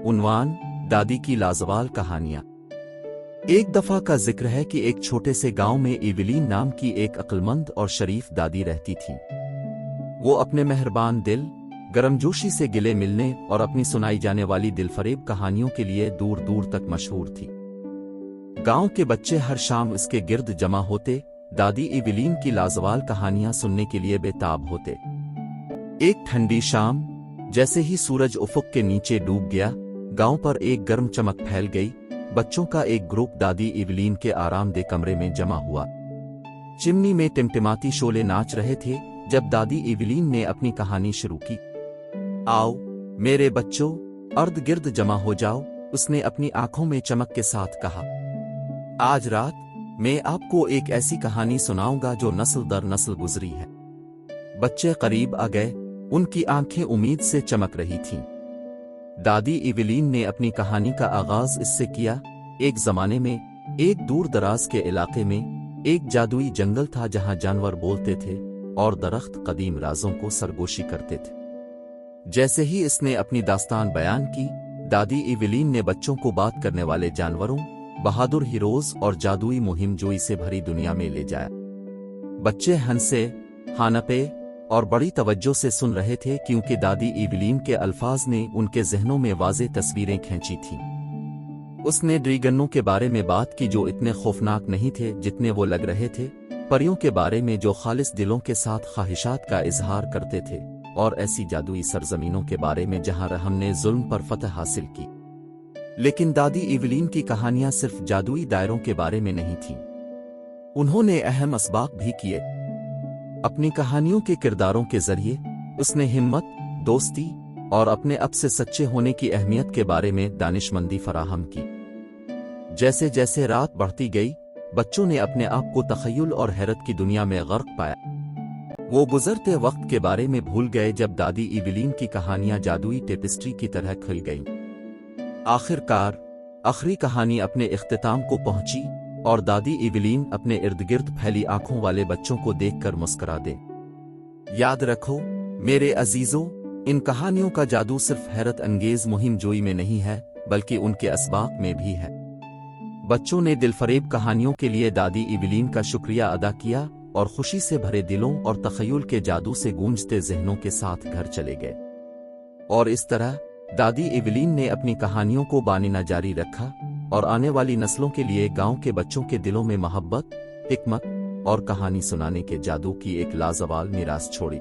उन्वान दादी की लाजवाल कहानियां। एक दफा का जिक्र है कि एक छोटे से गांव में इवलीन नाम की एक अक्लमंद और शरीफ दादी रहती थी। वो अपने मेहरबान दिल, गर्मजोशी से गिले मिलने और अपनी सुनाई जाने वाली दिलफरेब कहानियों के लिए दूर दूर तक मशहूर थी। गांव के बच्चे हर शाम इसके गिर्द जमा होते, दादी इवलीन की लाजवाल कहानियां सुनने के लिए बेताब होते। एक ठंडी शाम, जैसे ही सूरज उफुक के नीचे डूब गया, गांव पर एक गर्म चमक फैल गई। बच्चों का एक ग्रुप दादी इवलीन के आरामदेह कमरे में जमा हुआ। चिमनी में टिमटिमाती शोले नाच रहे थे जब दादी इवलीन ने अपनी कहानी शुरू की। आओ मेरे बच्चों, अर्द गिर्द जमा हो जाओ, उसने अपनी आंखों में चमक के साथ कहा। आज रात मैं आपको एक ऐसी कहानी सुनाऊंगा जो नस्ल दर नस्ल गुजरी है। बच्चे करीब आ गए, उनकी आंखें उम्मीद से चमक रही थीं। दादी इवलीन ने अपनी कहानी का आगाज इससे किया। एक जमाने में, एक दूर दराज के इलाके में, एक जादुई जंगल था जहां जानवर बोलते थे और दरख्त कदीम राजों को सरगोशी करते थे। जैसे ही इसने अपनी दास्तान बयान की, दादी इवलीन ने बच्चों को बात करने वाले जानवरों, बहादुर हीरोज और जादुई मुहिम जोई से भरी दुनिया में ले जाया। बच्चे हंसे, हानपे और बड़ी तवज्जो से सुन रहे थे क्योंकि दादी इवलीन के अल्फाज ने उनके जहनों में वाज़े तस्वीरें खींची थीं। उसने ड्रैगनों के बारे में बात की जो इतने खौफनाक नहीं थे जितने वो लग रहे थे, परियों के बारे में जो खालिस दिलों के साथ ख्वाहिशात का इजहार करते थे, और ऐसी जादुई सरजमीनों के बारे में जहां रहम ने जुल्म पर फतह हासिल की। लेकिन दादी इवलीन की कहानियां सिर्फ जादुई दायरों के बारे में नहीं थीं। उन्होंने अहम असबाक भी किए। अपनी कहानियों के किरदारों के जरिए उसने हिम्मत, दोस्ती और अपने अब से सच्चे होने की अहमियत के बारे में दानिशमंदी फराहम की। जैसे जैसे रात बढ़ती गई, बच्चों ने अपने आप को तखय्युल और हैरत की दुनिया में गर्क पाया। वो गुजरते वक्त के बारे में भूल गए जब दादी इवलीन की कहानियां जादुई टेपिस्ट्री की तरह खुल गईं। आखिरकार आखिरी कहानी अपने इख्तिताम को पहुंची और दादी इवलीन अपने इर्द-गिर्द फैली आंखों वाले बच्चों को देखकर मुस्कुरा दे। याद रखो मेरे अजीजों, इन कहानियों का जादू सिर्फ हैरत अंगेज मुहिम जोई में नहीं है, बल्कि उनके असबाक में भी है। बच्चों ने दिलफरेब कहानियों के लिए दादी इवलीन का शुक्रिया अदा किया और खुशी से भरे दिलों और तखय्युल के जादू से गूंजते जहनों के साथ घर चले गए। और इस तरह दादी इवलीन ने अपनी कहानियों को बानिना जारी रखा और आने वाली नस्लों के लिए गांव के बच्चों के दिलों में मोहब्बत, हिकमत और कहानी सुनाने के जादू की एक लाजवाब मीरास छोड़ी।